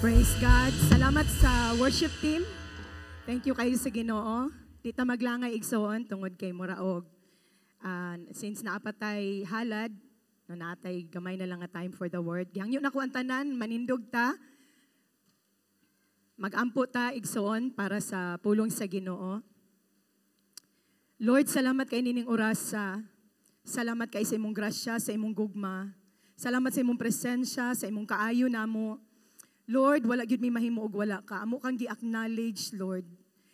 Praise God. Salamat sa worship team. Thank you kayo sa Ginoo. Dita maglangay igsoon tungod kay Muraog. Since naapatay halad, no natay gamay na lang nga time for the word. Gihangyo na ko ang tanan, manindog ta. Magampo ta igsoon para sa pulong sa Ginoo. Lord, salamat kay nining orasa. Salamat kay sa imong grasya, sa imong gugma. Salamat sa imong presensya, sa imong kaayo namo. Lord, wala gyud mi mahimo og wala ka. Amo kang gi-acknowledge, Lord.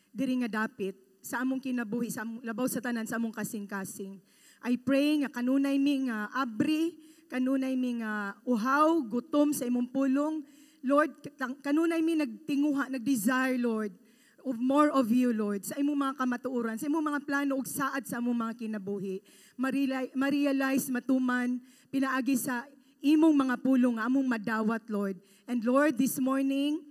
Diri nga dapit sa among kinabuhi, sa among labaw sa tanan, sa among kasing-kasing. I pray nga kanunay mi nga abri, kanunay mi nga uhaw, gutom sa imong pulong. Lord, kanunay mi nagtinguha, nagdesire, Lord, of more of you, Lord, sa imong mga kamatuoran, sa imong mga plano ug saad sa among mga kinabuhi. Ma-realize, matuman, pinaagi sa imong mga pulong nga among madawat, Lord. And Lord, this morning,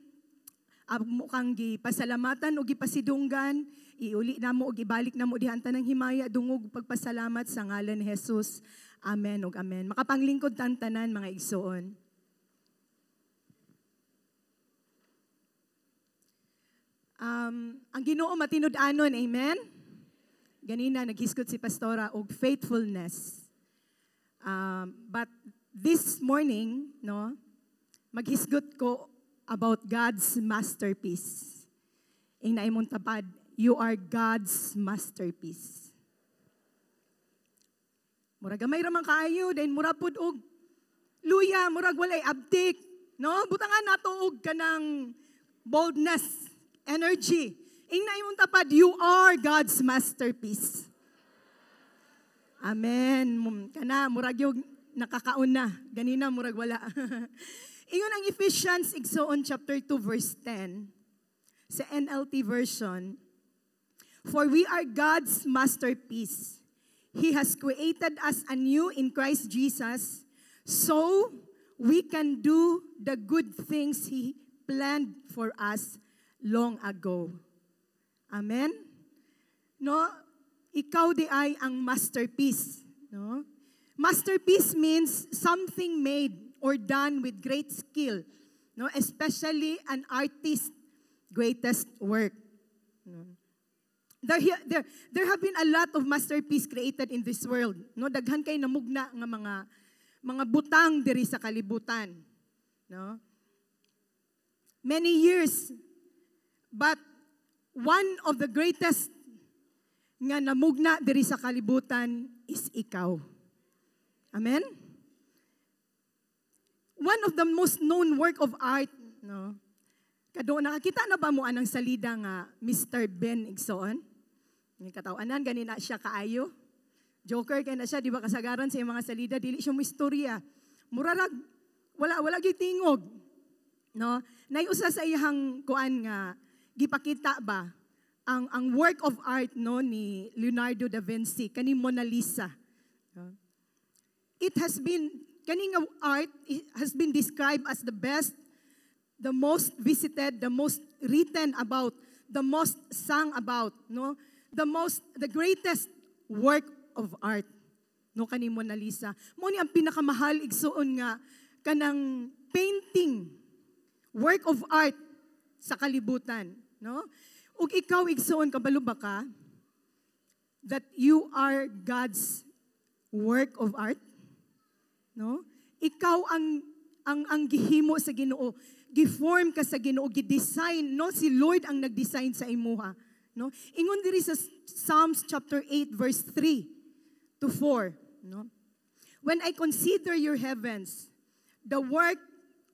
amo kang gipasalamatan o gipasidunggan, iuli namo o gibalik namo dihan tanang himaya dungog pagpasalamat sa ngalan ni Jesus. Amen ug amen. Makapanglingkod tanan mga igsoon. Ang Ginoo matinud-anon, amen? Ganina naghisgot si Pastora og faithfulness. But this morning, no, maghisgot ko about God's masterpiece. Ing naimong tapad, you are God's masterpiece. Murag gamay ra man kaayo, then murag pud og luya, murag walay abtik, no? Butangan nato og kanang boldness, energy. Ing naimong tapad, you are God's masterpiece. Amen. Kana murag yung nakakaon na. Ganina murag wala. Ingon ang Ephesians igsoon chapter 2 verse 10 sa NLT version. For we are God's masterpiece. He has created us anew in Christ Jesus so we can do the good things He planned for us long ago. Amen? No? Ikaw di ay ang masterpiece. No? Masterpiece means something made or done with great skill, no? Especially an artist's greatest work. No? There have been a lot of masterpiece created in this world. No? Daghan kay namugna nga mga butang diri sa kalibutan. No? Many years, but one of the greatest nga namugna diri sa kalibutan is ikaw. Amen? One of the most known work of art, no? Kado nakakita na ba mo anang salida nga Mr. Ben igsoon? Ni katawanan ganina siya kaayo. Joker kay na siya, di ba kasagaran sa mga salida dili siya mo istorya. Murarag wala gyud tingog. No? Naiusa sa iyang kuan nga gipakita ba ang work of art no ni Leonardo da Vinci kani Mona Lisa. No? It has been kaning art has been described as the best, the most visited, the most written about, the most sung about, no? The greatest work of art, no, kani Mona Lisa. Mo ni ang pinakamahal igsuon nga kanang painting, work of art sa kalibutan, no? Ug ikaw igsuon kabalo ba ka that you are God's work of art? No? Ikaw ang gihimo sa Ginoo. Giform ka sa Ginoo, gidesign, no? Si Lord ang nagdesign sa imuha, no? Ingon diri sa Psalms chapter 8 verse 3 to 4, no? When I consider your heavens, the work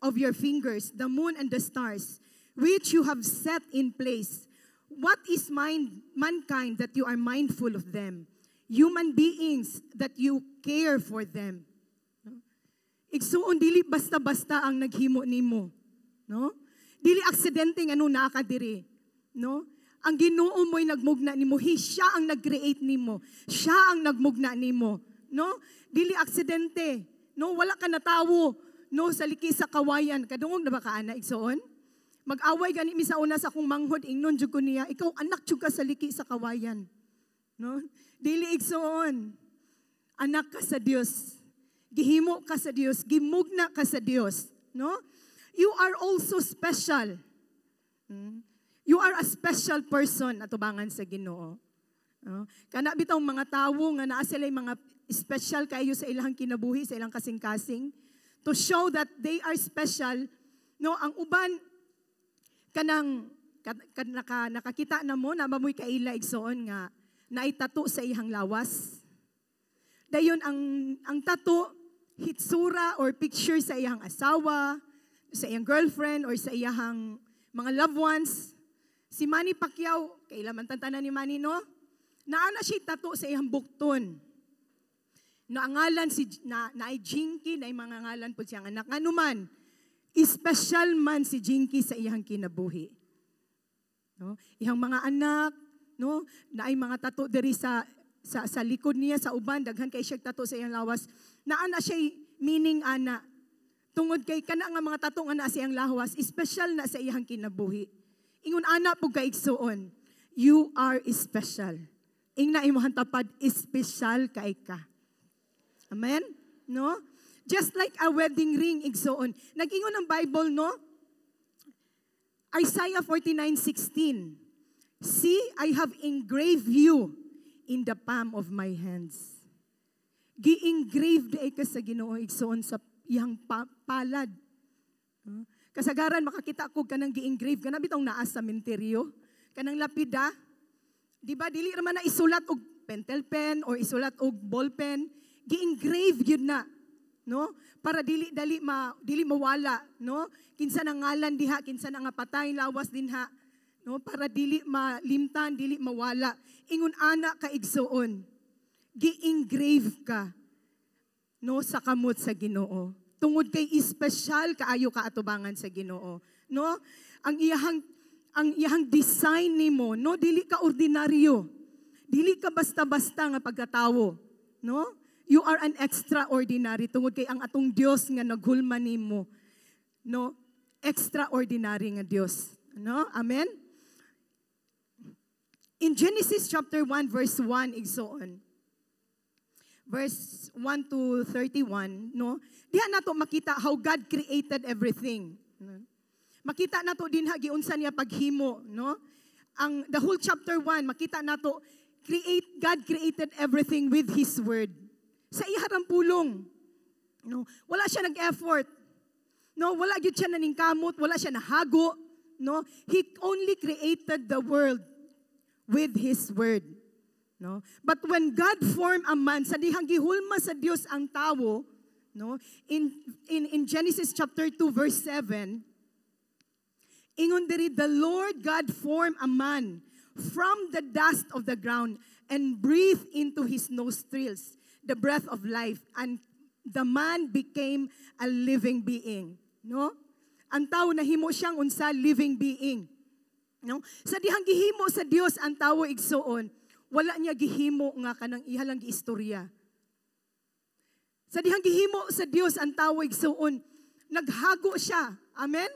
of your fingers, the moon and the stars, which you have set in place, what is mankind that you are mindful of them? Human beings that you care for them. Igsuon dili basta-basta ang naghimo nimo, no? Dili aksidente nga naa ka diri, no? Ang Ginoo mo'y nagmugna nimo, siya ang nag-create nimo. Siya ang nagmugna nimo, no? Dili aksidente, no? Wala ka natawo, no, sa liki sa kawayan. Kadungog na ba ka ana igsuon? Mag-away gani mi sa una sa akong manghod ingnon jud ko niya, ikaw anak jud ka sa liki sa kawayan. No? Dili igsuon. Anak ka sa Dios. Gihimo ka sa Dios, gimugna ka sa Dios, no? You are also special. You are a special person atubangan sa Ginoo. Kana bitaw mga tawo nga naa sila mga special kayo sa ilang kinabuhi, sa ilang kasing-kasing, to show that they are special. No, ang uban kanang nakakita na mo na mamoy kaila igsoon nga naitato sa ihang lawas. Dayon ang tato hitsura or picture sa iyang asawa, sa iyang girlfriend or sa iyang mga loved ones. Si Manny Pacquiao, kailan tantanan ni Manny, no? Naana siya tato sa iyang bukton. Naangalan na ay Jinky, na ay mga ngalan po siyang anak. Ano man, special man si Jinky sa iyang kinabuhi. No? Iyang mga anak, no? Na ay mga tato diri sa likod niya, sa uban, daghan kay siya tato sa iyang lawas. Naana siya meaning ana. Tungod kay kana nga mga tato nga na sa iyang lawas, special na sa iyang kinabuhi. Ingon ana po kaigsuon, you are special. Ingna imuhang tapad, special kay ka. Amen? No? Just like a wedding ring, igsuon. Nag-ingon ang Bible, no? Isaiah 49:16. See, I have engraved you in the palm of my hands. Gi-engraved ay ka sa Ginoo igsoon sa iyang palad. Kasagaran makakita ko kanang gi-engrave kana bitong naa sa sementeryo, kanang lapida. Di ba dili ra man na isulat og pentel pen or isulat og ball pen, gi-engrave yun na, no? Para dili mawala, no? Kinsa nang ngalan diha, kinsa nang patay lawas dinha, no? Para dili malimtan, dili mawala. Ingon ana ka igsuon, gi-engrave ka, no, sa kamot sa Ginoo. Tungod kay special kaayo ka atubangan sa Ginoo, no? Ang iyang design nimo, no, dili ka ordinaryo. Dili ka basta-basta nga pagkatawo, no? You are an extraordinary tungod kay ang atong Dios nga naghulma nimo, no? Extraordinary nga Dios, no? Amen. In Genesis chapter 1 verse 1 igsoon. Verse 1 to 31, no? Diha nato makita how God created everything. Makita nato din giunsa niya paghimo, no? The whole chapter 1 makita nato God created everything with His word. Sa iharang pulong, no? Wala siya nag-effort. No, wala gyud siya naningkamot, wala siya nahago, no? He only created the world with His word. No? But when God formed a man, sa dihang gihulma sa Dios ang tawo, no? In Genesis chapter 2 verse 7, ingon diri, the Lord God formed a man from the dust of the ground and breathed into his nostrils the breath of life, and the man became a living being. No? Ang tawo nahimo siyang unsa living being. No? Sa dihang gihimo sa Dios ang tawo igsuon, wala niya gihimo nga kanang ihalang giistorya. Sa dihang gihimo sa Dios ang tawag suon, naghago siya. Amen?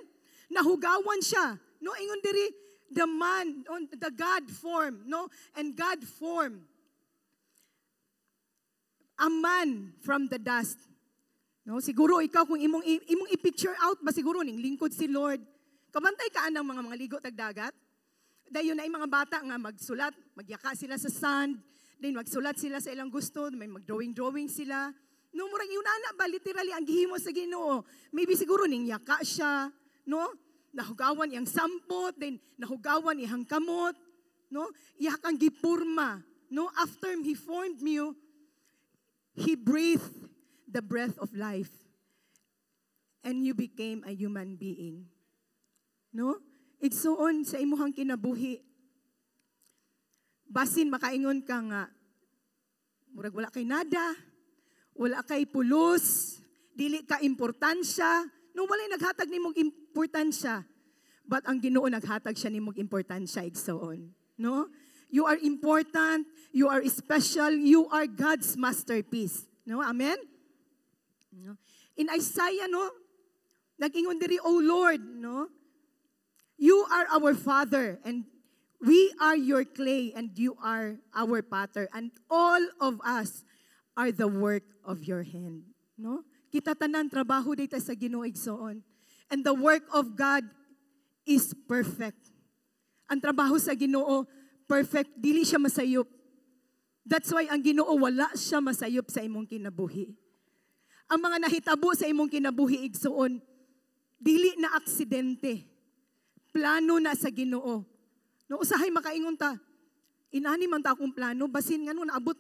Nahugawan siya. No, ingon diri the man, the God form, no? And God form a man from the dust. No, siguro ikaw kung imong i-picture out ba siguro ning lingkod si Lord. Kabantay ka anang mga ligo tagdagat. Dayon na yung mga bata nga magsulat, magyaka sila sa sand, then magsulat sila sa ilang gusto, may mag-drawing sila. No, murang yun na ba, literally, ang gihimo sa Ginoo. Maybe siguro ning yaka siya, no? Nahugawan iyang sampot, then nahugawan iyang kamot, no? Iyak ang gipurma, no? After He formed you, He breathed the breath of life, and you became a human being. No? Igsuon sa imuhang kinabuhi. Basin makaingon ka nga, murag wala kay nada, wala kay pulos, dili ka importansya, no, walay naghatag nimong importansya. But ang Ginoo naghatag siya nimong importansya igsuon. No? You are important, you are special, you are God's masterpiece. No? Amen? No? In Isaiah, no, nag-ingon diri, O Lord, no, you are our Father, and we are your clay, and you are our potter, and all of us are the work of your hand. No? Kita tanan trabaho dito sa Ginoo igsoon. And the work of God is perfect. Ang trabaho sa Ginoo, perfect. Dili siya masayop. That's why ang Ginoo wala siya masayop sa imong kinabuhi. Ang mga nahitabo sa imong kinabuhi igsuon, dili na aksidente. Plano na sa Ginoo. No usahay makaingon ta. Inani man ta akong plano, basin ngano naabot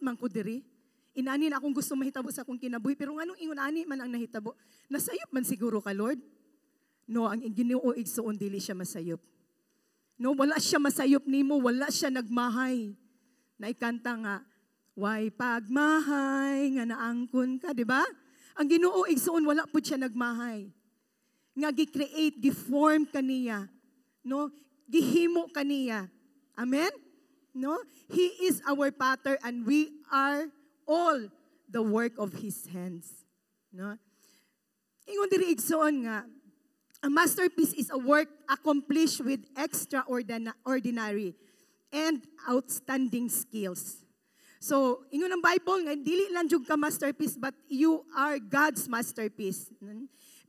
man ko diri. Inani na akong gusto mahitabo sa akong kinabuhi, pero nganong ingon ani man ang nahitabo. Nasayop man siguro ka, Lord. No, ang Ginoo igsuon dili siya masayop. No, wala siya masayop nimo, wala siya nagmahay. Naikanta nga, why pagmahay nga naangkon ka, di ba? Ang Ginoo igsuon wala pud siya nagmahay. Nga gi-create, gi-form kaniya. No? Gihimo kaniya. Amen? No? He is our pattern and we are all the work of His hands. No? Ingon diri igsuon nga, a masterpiece is a work accomplished with extraordinary and outstanding skills. So, ingon ang Bible nga, dili lang jud ka masterpiece, but you are God's masterpiece.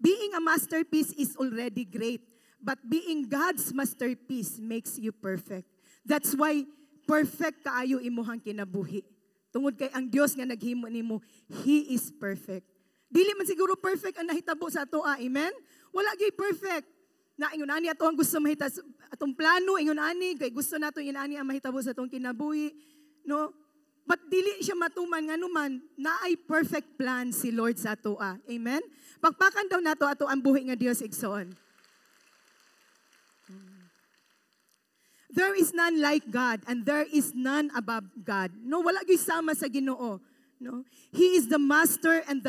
Being a masterpiece is already great, but being God's masterpiece makes you perfect. That's why perfect kaayo imuhang kinabuhi. Tungod kay ang Dios nga naghimo nimo, He is perfect. Dili man siguro perfect ang nahitabo sa atoa, amen? Wala gyud perfect. Na ingon ani ato ang gusto mahita atong plano, ingon ani kay gusto nato inani ang mahitabo sa atong kinabuhi, no? But dili siya matuman nganuman naay perfect plan si Lord sa atoa. Amen? Pagpakan daw nato ato ang buhi nga Dios igsoon. There is none like God and there is none above God. No, wala gyud sama sa Ginoo. No? He is the master and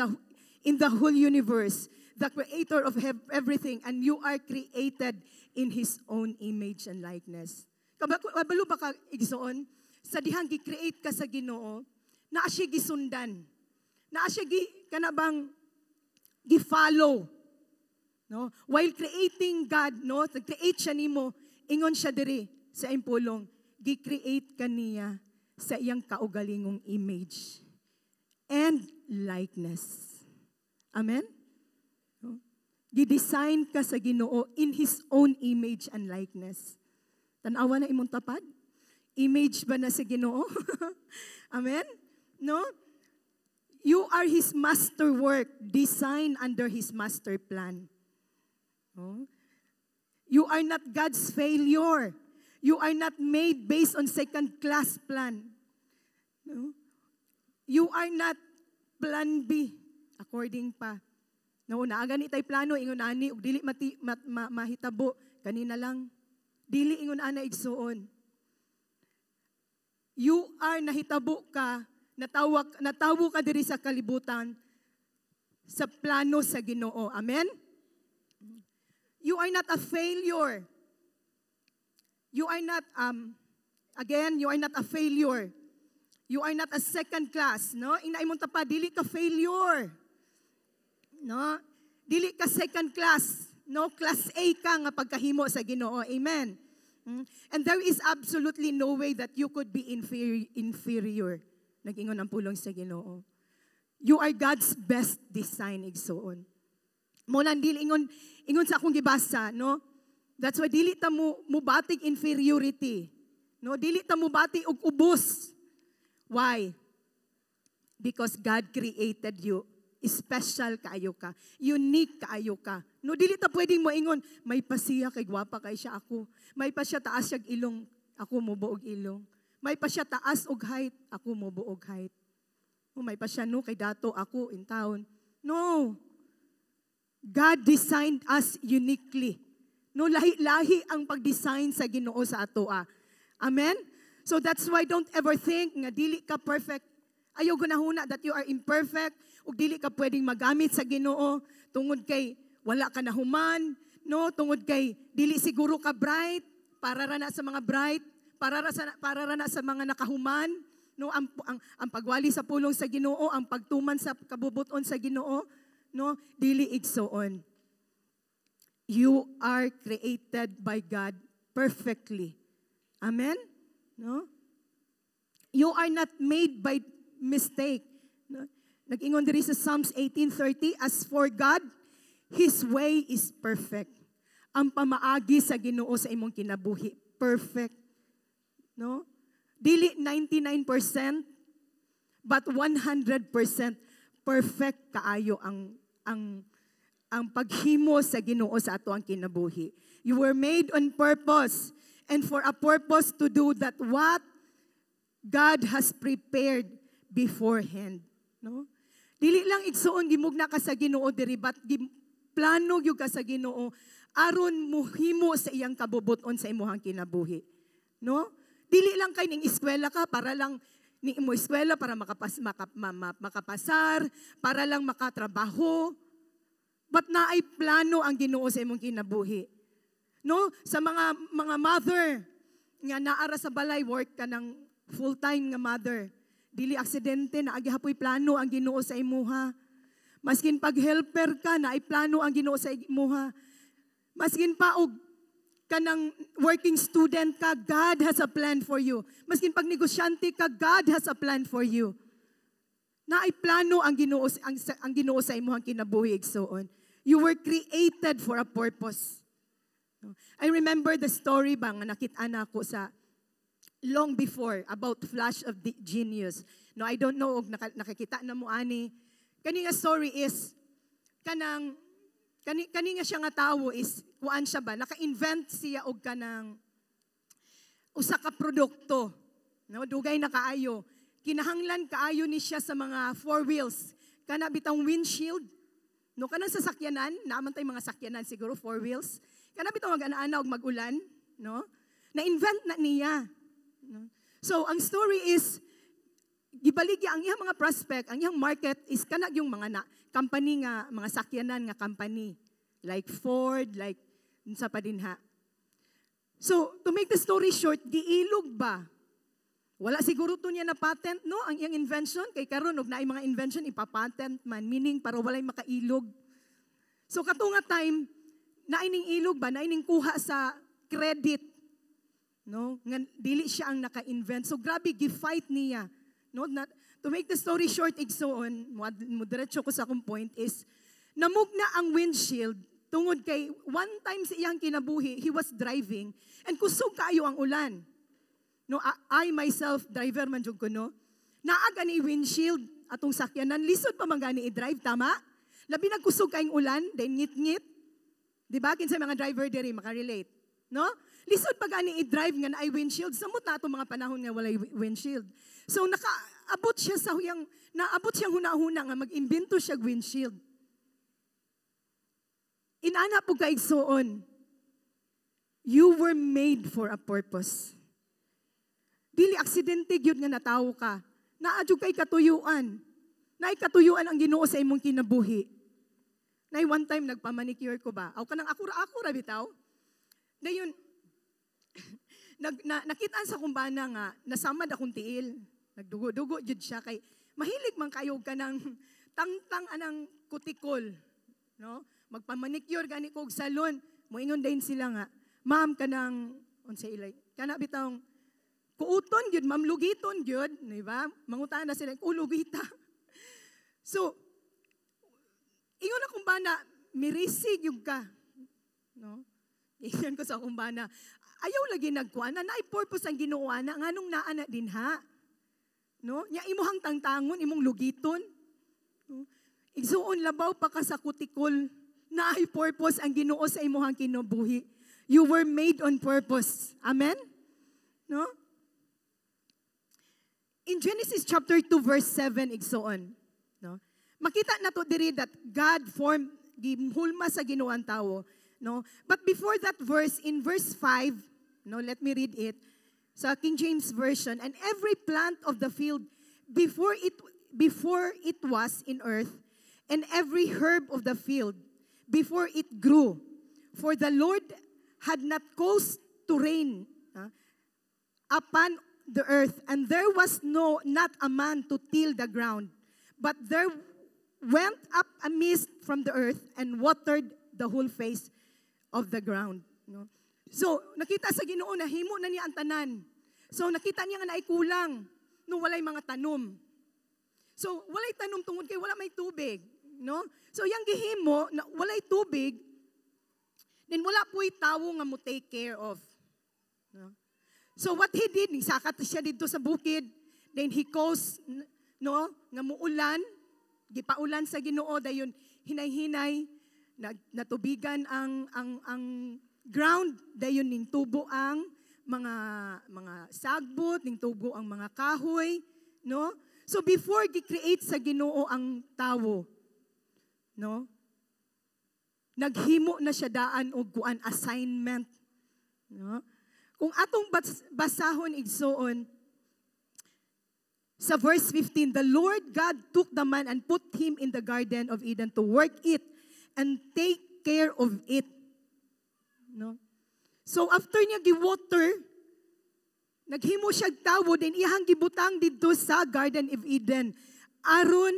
in the whole universe, the creator of everything, and you are created in His own image and likeness. Kabalo ba ka igsoon? Sa dihang gi-create ka sa Ginoo, naa siya gisundan. Naa siya kanabang gi-follow. No? While creating God, no, nag-create siya nimo, ingon siya diri sa impulong, gi-create kaniya sa iyang kaugalingong image and likeness. Amen? No? Gi-design ka sa Ginoo in His own image and likeness. Tanawa na imong tapad? Image ba na sa Ginoo? Amen? No? You are His masterwork, designed under His master plan. No? You are not God's failure. You are not made based on second-class plan. No? You are not plan B, according pa. No, naagani tay plano, ingon ani, ug dili mahitabo, kanina lang. Dili ingon ana igsuon. You are nahitabo ka, natawo ka diri sa kalibutan, sa plano sa Ginoo. Amen? You are not a failure. You are not, you are not a failure. You are not a second class. No? Inaay mong tapa, dili ka failure. No? Dili ka second class. No? Class A ka nga pagkahimo sa Ginoo. Amen? And there is absolutely no way that you could be inferior. Nag-ingon ang pulong sa Ginoo. You are God's best design, igsoon. Muna dili ingon sa akong gibasa, no? That's why dili ta mo batig inferiority. No, dili ta mo bati og ubos. Why? Because God created you. Special kaayo ka. Unique kaayo ka. No, dili ta pwedeng moingon, may pasiya kay gwapa kay siya ako. May pa siya taas siya ilong, ako mo buog ilong. May pa siya taas og height, ako mo buog height. No, may pa siya no kay dato ako in town. No. God designed us uniquely. No, lahi-lahi ang pag-design sa Ginoo sa atoa. Amen? So that's why don't ever think nga dili ka perfect. Ayaw gunahuna that you are imperfect ug dili ka pwedeng magamit sa Ginoo tungod kay wala ka nahuman, no? Tungod kay dili siguro ka bright, para ra na sa mga bright, para ra na sa mga nakahuman, no? Ang pagwali sa pulong sa Ginoo, ang pagtuman sa kabubuton sa Ginoo, no? Dili igsoon. You are created by God perfectly. Amen? No? You are not made by mistake. No? Nag-ingon diri sa Psalms 18:30, as for God, His way is perfect. Ang pamaagi sa Ginoo sa imong kinabuhi, perfect. No? Dili 99%, but 100% perfect kaayo ang paghimo sa Ginoo sa ato ang kinabuhi. You were made on purpose and for a purpose to do that what God has prepared beforehand. No? Dili lang igsuon gimugna ka sa Ginoo diri, but plano gyud ka sa Ginoo aron muhimo sa iyang kabubuton sa imong kinabuhi. No? Dili lang kay ning eskwela ka para lang ni imo eskwela para makapasar, para lang makatrabaho. But naay plano ang Ginoo sa imong kinabuhi. No? Sa mga mother nga naara sa balay, work ka ng full-time nga mother. Dili aksidente na agihapoy plano ang Ginoo sa imuha. Maskin pag helper ka na ay plano ang Ginoo sa imuha. Maskin pa og kanang working student ka, God has a plan for you. Maskin pag negosyante ka, God has a plan for you. Na ay plano ang Ginoo sa imuhang kinabuhi igsoon. You were created for a purpose. I remember the story ba nga nakita na ko sa long before about Flash of the Genius. No, I don't know og nakakita na mo ani. Kani nga story is kanang kani nga siya nga tawo is kuan siya ba naka-invent siya og kanang usa ka produkto. No, dugay na kaayo. Kinahanglan kaayo ni siya sa mga four wheels. Kana bitang windshield. No, kanang sasakyanan, naaman tay mga sakyanan siguro four wheels. Kana bitang mag-ana og mag-ulan, no? Na-invent na niya. No? So, ang story is, gibaligya ang iyang mga prospect, ang iyang market is kanag yung mga company nga, mga sakyanan nga company. Like Ford, like sa padinha. So, to make the story short, giilog ba? Wala siguro to niya na patent, no? Ang iyang invention, kay karon og naay mga invention, ipapatent man, meaning para walay makailog. So, katunga time, naining ilog ba? Naining kuha sa credit. No, dili siya ang naka-invent. So grabe gi-fight niya. No, to make the story short igsoon, mo diretso ko sa akong point is namugna ang windshield tungod kay one time sa iyang kinabuhi, he was driving and kusog kaayo ang ulan. No, I myself driver man jud ko no. Naa gani windshield atong sakyanan lisod pa man gani i-drive tama? Labi nagkusog kaayong ulan, then ngit-ngit. Di ba kinsa mga driver diri maka-relate, no? Lisod pag ani i-drive nga na ay windshield, samot na ito mga panahon nga walay windshield. So nakaabot siya sa huyang, naabot siyang huna-huna nga mag-imbento siya windshield. Inana po kaigsoon, you were made for a purpose. Dili aksidente gyud nga natawo ka. Naadyo kay katuyuan. Naay katuyuan ang Ginoo sa imong kinabuhi. Naay one time nagpamanicure ko ba? Aw kanang akura-akura bitaw. Dayon nakitaan sa kumbana nga nasamad akong tiil. Nagdugo-dugo jud siya kay mahilig man kayo ka ng tangtang anang kutikol. No? Magpamanicure gani ko og salon. Moingon din sila nga, ma'am kanang unsay ilay. Kana bitawng kuuton gyud, ma'am lugiton gyud, di ba? Mangutan na sila, lugita. So, ingon na kumbana, mirisig yung ka. No? Iyan ko sa kumbana. Ayaw lagi nagkuana na i-purpose ang Ginoo na nganong naa na din ha. No? Nya imuhang tangtangon, imong lugiton. No? Igsuon labaw pa ka sa kutikol na i-purpose ang Ginoo sa imuhang kinabuhi. You were made on purpose. Amen? No? In Genesis chapter 2 verse 7 igsuon, no? Makita nato diri that God formed gihulma sa Ginoo ang tawo. No? But before that verse, in verse 5, no, let me read it. Sa King James Version, and every plant of the field before it was in earth, and every herb of the field before it grew, for the Lord had not caused to rain upon the earth, and there was not a man to till the ground, but there went up a mist from the earth and watered the whole face of the ground. No? So, nakita sa Ginoo na himo na niya ang tanan. So, nakita niya nga na ay kulang no walay mga tanom. So, walay tanom tungod kay wala may tubig. no? So yang gihimo na walay tubig, then wala po'y tawo nga mo take care of. No? So what he did, nisakat siya dito sa bukid, then he caused, no, nga muulan, gipaulan sa Ginoo dayon hinay-hinay, natubigan ang ground, dayon ning tubo ang mga sagbot, ning tubo ang mga kahoy, no? So before gi-create sa Ginoo ang tawo, no? Naghimo na siya daan og kuan assignment, no? Kung atong basahon igsoon sa verse 15, the Lord God took the man and put him in the Garden of Eden to work it and take care of it. No? So after niya gi-water, naghimo siya tawo, din iyang gibutang dito sa Garden of Eden. Aron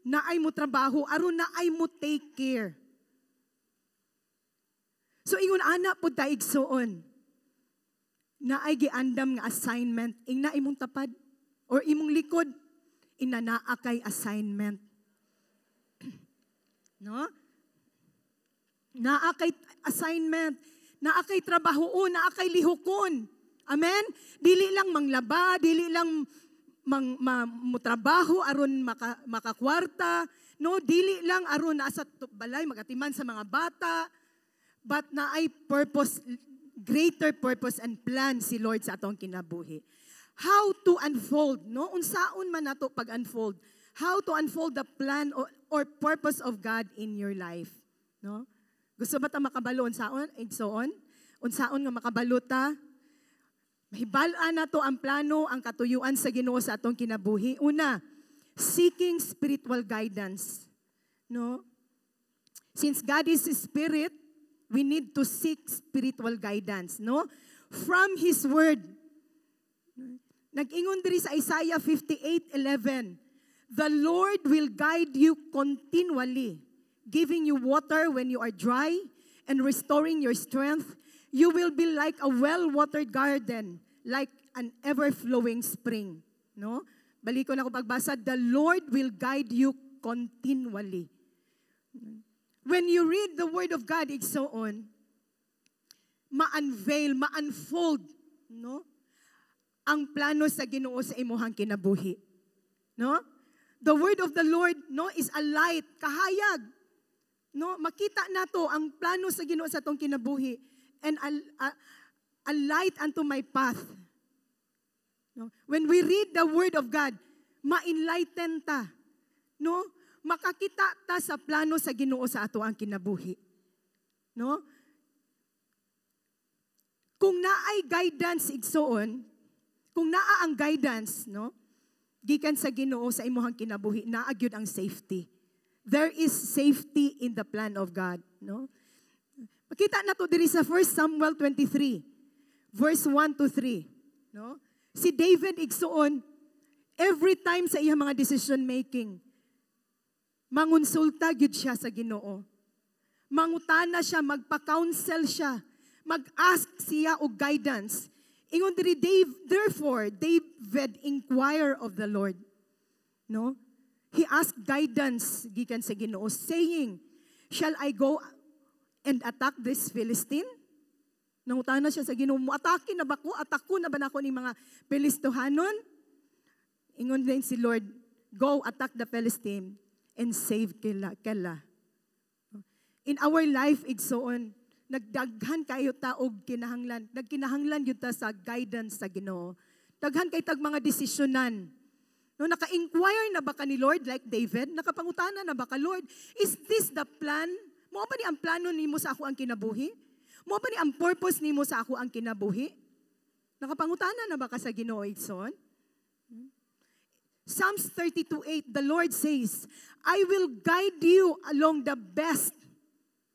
na ay mo trabaho, aron na ay mo take care. So ingon ana pud ta igsoon, na ay giandam nga assignment, ing na imong tapad or imong likod, inanaa kay assignment. No? Naa kay assignment, naa kay trabahoon, naa kay lihukon. Amen? Dili lang manglaba, dili lang mutrabaho aron makakwarta, no? Dili lang aron nasa balay magatiman sa mga bata, but na ay purpose, greater purpose and plan si Lord sa atong kinabuhi. How to unfold, no? Unsaon man nato pag-unfold. How to unfold the plan or purpose of God in your life, no? Gusto ba ta makabalo unsaon? Igsoon? Unsaon nga makabalo ta? Mahibal-an nato ang plano, ang katuyuan sa Ginoo sa atong kinabuhi. Una, seeking spiritual guidance, no? Since God is Spirit, we need to seek spiritual guidance, no? From His Word. Nag-ingon diri sa Isaiah 58:11, the Lord will guide you continually, giving you water when you are dry and restoring your strength. You will be like a well-watered garden, like an ever-flowing spring, no? Balik ko na ko pagbasa, the Lord will guide you continually. When you read the Word of God, it's so on, ma-unveil, ma-unfold, no? Ang plano sa Ginoo sa imuhang kinabuhi. No? The Word of the Lord, no, is a light, kahayag. No? Makita nato ang plano sa Ginoo sa atong kinabuhi and a light unto my path. No? When we read the Word of God, ma-enlighten ta. No? Makakita ta sa plano sa Ginoo sa ato ang kinabuhi. No? Kung naay guidance igsoon, kung naa ang guidance, no? Gikan sa Ginoo sa imuhang kinabuhi, naa gyud ang safety. There is safety in the plan of God, no? Makita nato diri sa 1 Samuel 23, verse 1 to 3, no? Si David igsoon, every time sa iyang mga decision making, mangonsulta gyud siya sa Ginoo. Mangutana siya, magpa-counsel siya, mag-ask siya og guidance. Ingon diri therefore David inquire of the Lord. No? He asked guidance gikan sa Ginoo, saying, shall I go and attack this Philistine? Nangutana siya sa Ginoo, atake na ba ko? Atako na ba nako ni mga Pilistohanon? Ingon din si Lord, go attack the Philistine and save Kela. In our life, igsoon, nagdaghan kayo ta og kinahanglan. Nagkinahanglan yun ta sa guidance sa Ginoo. Daghan kay tag mga desisyonan. No, naka-inquire na ba ka ni Lord like David? Nakapangutana na ba ka, Lord? Is this the plan? Mo ba ni ang plano nimo sa ako ang kinabuhi? Mo ba ni ang purpose nimo sa ako ang kinabuhi? Nakapangutana na ba ka sa Ginoo igsoon? Psalms 32:8, the Lord says, I will guide you along the best.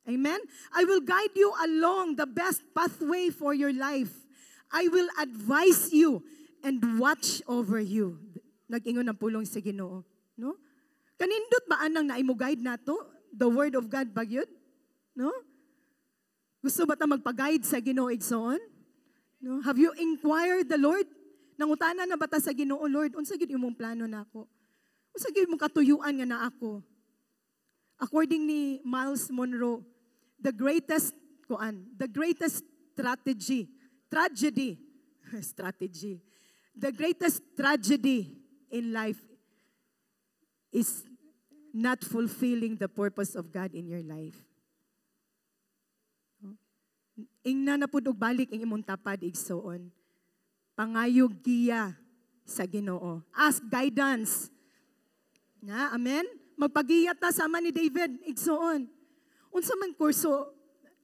Amen? I will guide you along the best pathway for your life. I will advise you and watch over you. Nag-ingon ang pulong sa Ginoo. No? Kanindot ba anang naimo guide nato? The Word of God ba yun? No? Gusto ba ta magpa-guide sa Ginoo igsoon? No? Have you inquired the Lord? Nangutana na ba ta sa Ginoo, Lord, unsa gyud imong plano nako? Unsa gyud imong katuyuan nga na ako? According ni Miles Monroe, the greatest the greatest tragedy in life is not fulfilling the purpose of God in your life. Ingna na pud og balik ang imong tapad igsoon. Pangayog giya sa Ginoo. Ask guidance. Na, amen? Magpagiyat ta sama ni David igsoon. Unsa man kurso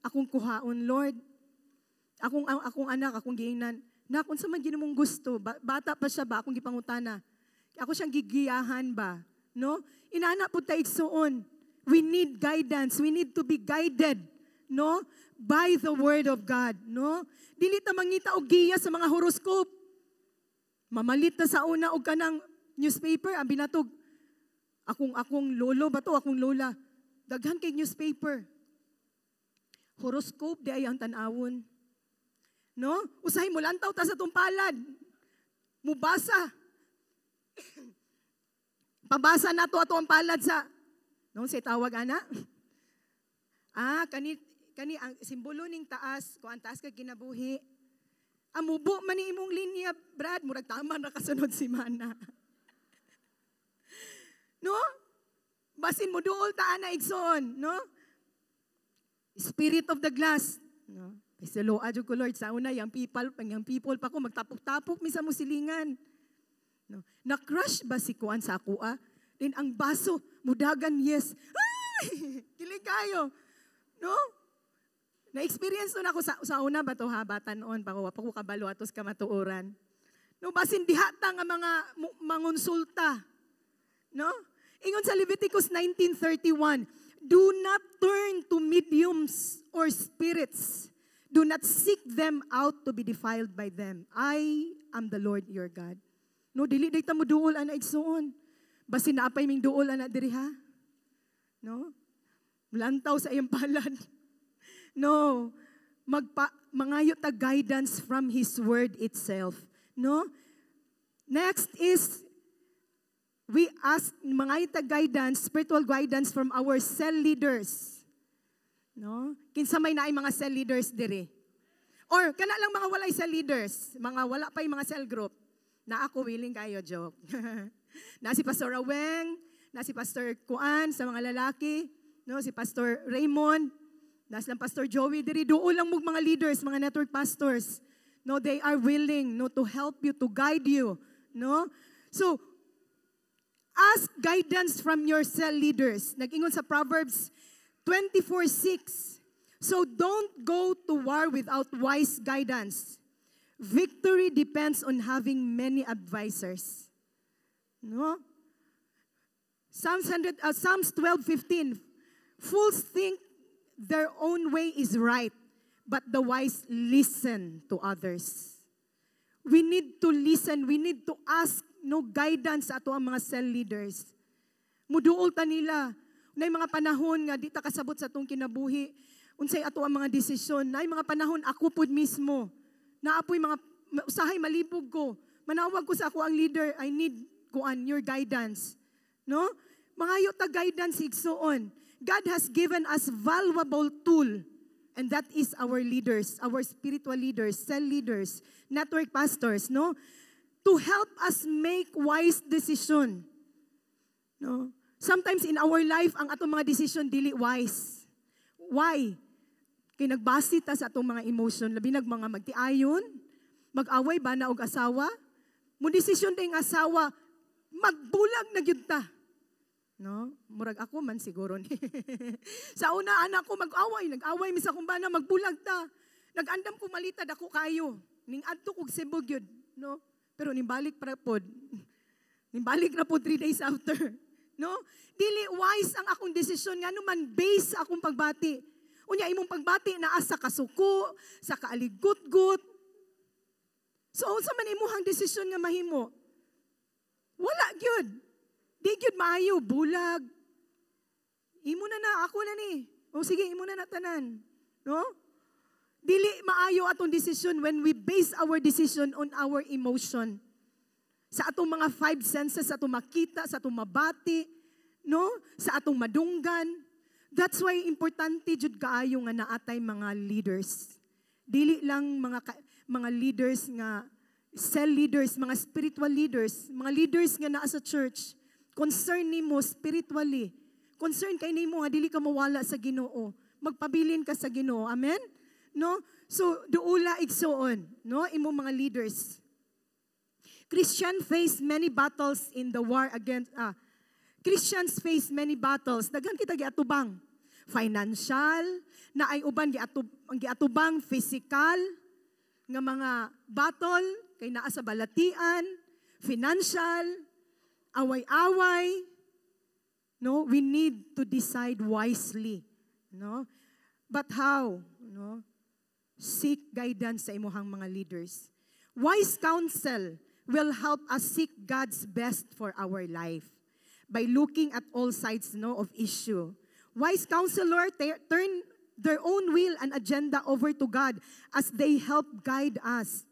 akong kuhaon, Lord? Akong anak, akong giingnan. Na, unsa man ginimong gusto? Bata pa siya ba akong gipangutana? Ako siyang gigiyahan ba? No? Inana pud ta igsoon. We need guidance. We need to be guided, no? By the word of God, no? Dili ta mangita og giya sa mga horoscope. Mamalit ta sa una og kanang newspaper, ang binatog. Akong lolo ba to, akong lola. Daghan kay newspaper. Horoscope di ay ang tanawon. No? Usahay mo lantaw ta sa tumpalad. Mubasa. Pabasa na to ato ang palad sa, no, say tawag ana. Kani ang simbolo ning taas, kung ang taas ka kinabuhi. Amubo man ni imong linya, Brad, murag tama na kasunod si Mana. No? Basin mo duol ta ana igsoon, no? Spirit of the glass, no? Isalo adyo ko Lord sa una yang people pa ko magtapok-tapok mi sa musilingan. No. Na-crush ba si Kuan sa ako? Then ang baso, mudagan, yes. Ay! Kilig kayo. No? Na-experience na ako sa una ba ito ha? Bata noon, pa ko kabalo atos kamatuoran. No, basin dihata nga mga mangonsulta. No? Ingon sa Leviticus 19:31, do not turn to mediums or spirits. Do not seek them out to be defiled by them. I am the Lord your God. No, dili day ta mo duol ana igsoon. Basin na apay ming duol ana diri ha. No? Lantaw sa iyang palad. No. Mangayo ta guidance from His word itself. No? Next is we ask mangayo ta guidance, spiritual guidance from our cell leaders. No? Kinsa may naay mga cell leaders diri. Or kana lang mga walay cell leaders, mga wala pa yung mga cell group. Na ako willing kayo, joke. Na si Pastor Aweng, na si Pastor Kuan sa mga lalaki, no, si Pastor Raymond, na silang Pastor Joey, diri doon lang mong mga leaders, mga network pastors. No, they are willing, no, to help you, to guide you, no? So, ask guidance from your cell leaders. Nag-ingon sa Proverbs 24:6. So don't go to war without wise guidance. Victory depends on having many advisors. No? Psalms 12:15. Fools think their own way is right, but the wise listen to others. We need to listen. We need to ask no guidance ato ang mga cell leaders. Muduol ta nila. Nay mga panahon nga di ta kasabot sa atong kinabuhi. Unsay ato ang mga desisyon. Nay mga panahon ako pud mismo. Naapoy mga usahay malipog ko. Manawag ko sa ako ang leader. I need your guidance. No? Mangayo ta guidance igsoon. God has given us valuable tool. And that is our leaders, our spiritual leaders, cell leaders, network pastors, no? To help us make wise decision. No? Sometimes in our life, ang atong mga decision dili wise. Why? Kay nagbase ta sa atong mga emotion, labi nag mga magtiayon, mag-away ba na og asawa? Mo desisyon tayong asawa, magbulag na gyud ta. No? Murag ako man siguro ni. Sa una anak ko nag-away mi sa kumbana magbulag ta. Nag-andam ko malitad ako kayo. Ning adto kog Cebu gyud, no? Pero nimbalik para pod. Nimbalik na po 3 days after. No? Dili wise ang akong desisyon nga naman based sa akong pagbati. Unya imong pagbati naa sa kasuko, sa kaaligot-gut. So unsa man imong desisyon nga mahimo? Wala gyud. Di gyud maayo bulag. Imo na ako na ni. O sige, imo na tanan. No? Dili maayo atong decision when we base our decision on our emotion. Sa atong mga 5 senses, sa atong makita, sa atong mabati, no? Sa atong madunggan. That's why importante jud kaayo nga naatay mga leaders. Dili lang mga leaders nga cell leaders, mga spiritual leaders, mga leaders nga naa sa church. Concern nimo spiritually. Concern kay nimo nga dili ka mawala sa Ginoo. Magpabilin ka sa Ginoo. Amen? No? So duula igsoon, no? Imo mga leaders. Christians face many battles in the war against Christians face many battles. Daghan kita giatubang. Financial, na ay uban giatubang physical nga mga battle kay naa sa balatian, financial, away-away. No, we need to decide wisely, no? But how, no? Seek guidance sa imuhang mga leaders. Wise counsel will help us seek God's best for our life by looking at all sides, no, of issue. Wise counselor turn their own will and agenda over to God as they help guide us.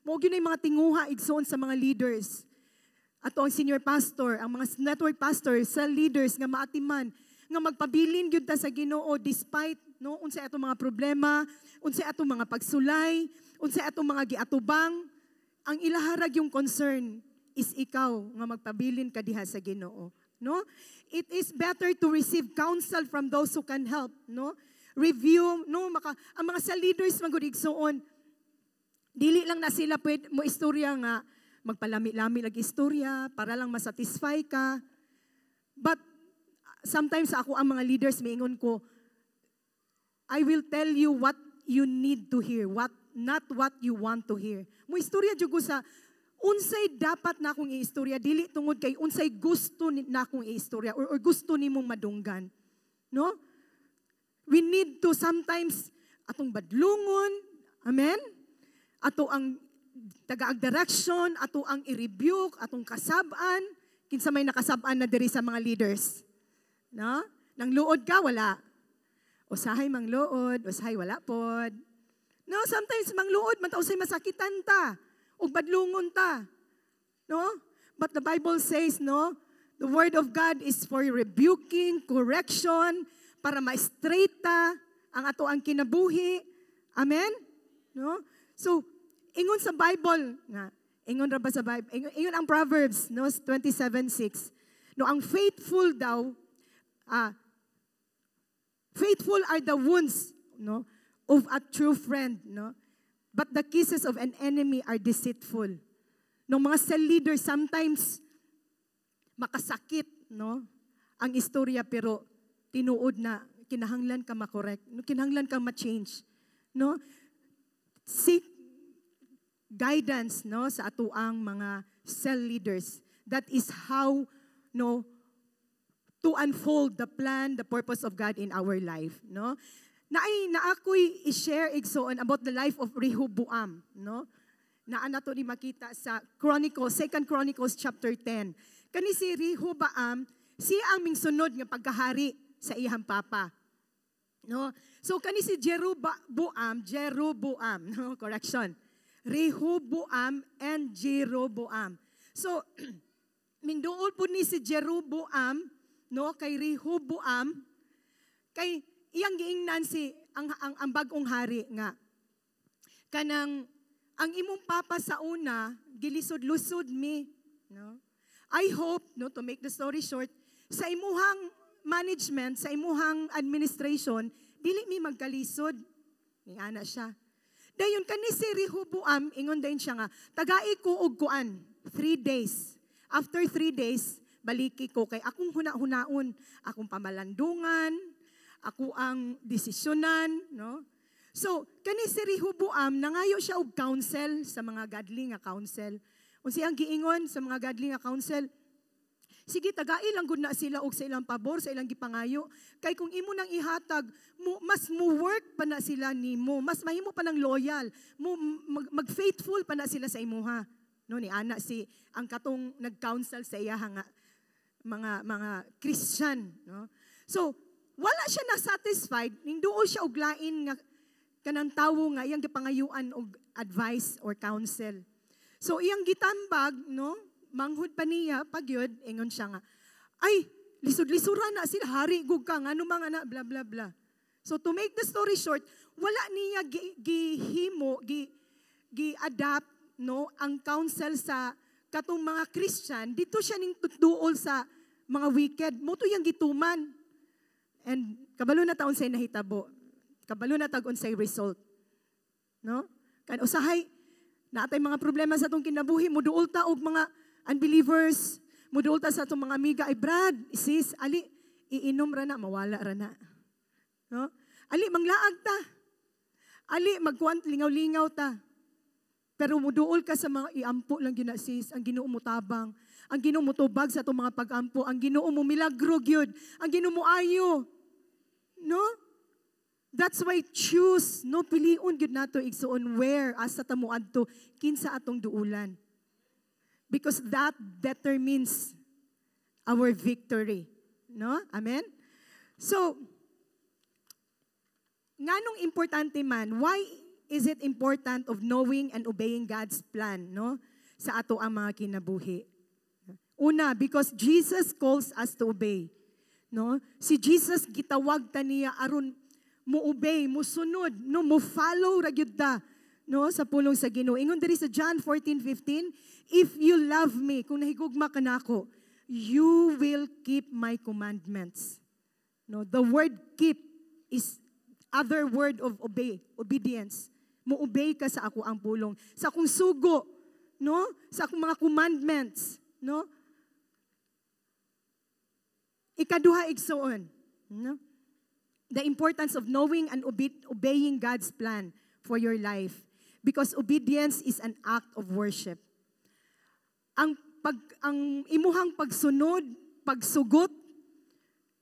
Mo gyud yung mga tinguha igsoon sa mga leaders. Ato ang senior pastor, ang mga network pastors, cell leaders nga maatiman nga magpabilin gyud ta sa Ginoo despite no unsay atong mga problema, unsay atong mga pagsulay, unsay atong mga giatubang, ang ilaharag yung concern is ikaw nga magpabilin ka diha sa Ginoo, no? It is better to receive counsel from those who can help, no? Review, no, ang mga cell leaders magud-igsoon. Dili lang na sila pwede mo istorya nga magpalami-lami lag istorya para lang masatisfy ka. But sometimes ako ang mga leaders miingon ko, I will tell you what you need to hear, not what you want to hear. Mo istorya jud ko sa unsay dapat na akong iistorya, dili tungod kay unsay gusto na akong iistorya or gusto nimong madunggan. No? We need to sometimes atong badlungon, amen? Ato ang tagaag direction, ato ang i-rebuke, atong kasab-an, kinsa may nakasab-an na diri sa mga leaders. No? Nang luod ka, wala. Usahay mang luod, usahay wala pod. No, sometimes mang luod, man usay masakitan ta. O badlungon ta. No? But the Bible says, no, the word of God is for rebuking, correction, para ma-straight ta ang ato ang kinabuhi. Amen? No? So, ingon sa Bible, nga, ingon ra ba sa Bible? Ingon ang Proverbs, no, 27:6. No, ang faithful daw, faithful are the wounds, no, of a true friend, no? But the kisses of an enemy are deceitful. No, mga cell leaders sometimes makasakit, no? Ang istorya pero tinuod na kinahanglan ka ma-correct, no? Kinahanglan ka ma-change, no? Seek guidance, no, sa atuang mga cell leaders. That is how, no, to unfold the plan, the purpose of God in our life, no? Na ako'y i-share igsoon about the life of Rehoboam, no? Na nato ni makita sa Chronicles, 2 Chronicles chapter 10. Kani si Rehoboam, siya ang mingsunod nga pagkahari sa iyang papa. No? So kani si Jeroboam, no, correction. Rehoboam and Jeroboam. So mingduol po ni si Jeroboam, no, kay Rehoboam, kay iyang giingnan si ang bagong hari nga kanang ang imong papa sa una gilisod-lusod mi, no? I hope, no, to make the story short, sa imuhang management, sa imuhang administration, dili mi magkalisod. Ni ana siya. Dayon kani si Rehoboam ingon dayon siya nga tagai ko og kuan 3 days. After 3 days baliki ko kay akong huna-hunaon, akong pamalandungan, ako ang desisyonan, no? So, kani si Rehoboam, nangayo siya og counsel sa mga godly nga counsel. Unsa ang giingon sa mga godly nga counsel? Sige, tagai lang gud na sila og sa ilang pabor, sa ilang gipangayo. Kay kung imo nang ihatag, mas mo work pa na sila nimo, mas mahimo pa nang loyal, mag-faithful pa na sila sa imuha. No, ni ana si ang katong nag-counsel sa iya nga mga Christian, no? So, wala siya na satisfied, ning duol siya og lain nga kanang tawo nga iyang gipangayuan og advice or counsel. So iyang gitambag, no, manghud pa niya pagyud ingon siya nga, ay Lisod-lisuran na sila, hari gug ka, ano mga na, bla bla bla. So to make the story short, wala niya gi-adapt no ang counsel sa katong mga Christian, dito siya ning tuduol sa mga wicked. Moto yang gituman. And kabalo na taon say nahitabo. Kabalo na tag unsay result. No? Kan usahay natay mga problema sa atong kinabuhi, muduol ta og mga unbelievers, muduol ta sa atong mga amiga, ay brad, sis, ali iinom ra na, mawala ra na. No? Ali manglaag ta. Ali magkuan lingaw-lingaw ta. Pero muduol ka sa mga iampo lang gyud sis, ang Ginoo mo tabang, ang Ginoo mo tubag sa atong mga pag-ampo, ang Ginoo mo milagro gyud, ang Ginoo mo ayo. No? That's why choose, no, piliun gyud nato igsuon where asa ta mo adto kinsa atong duulan. Because that determines our victory. No? Amen? So, nganong importante man, why is it important of knowing and obeying God's plan, no? Sa ato ang mga kinabuhi. Una, because Jesus calls us to obey. No? Si Jesus gitawag ta niya aron mo obey, mo sunod, no, mo follow ra gyud ta, no, sa pulong sa Ginoo. Ingon diri sa John 14:15, if you love me, kung nahigugma ka nako, you will keep my commandments. No, the word keep is other word of obey, obedience. Mo-obey ka sa ako ang pulong, sa akong sugo, no? Sa akong mga commandments, no? Ikaduha igsoon, no? The importance of knowing and obeying God's plan for your life, because obedience is an act of worship. Ang imuhang pagsunod, pagsugot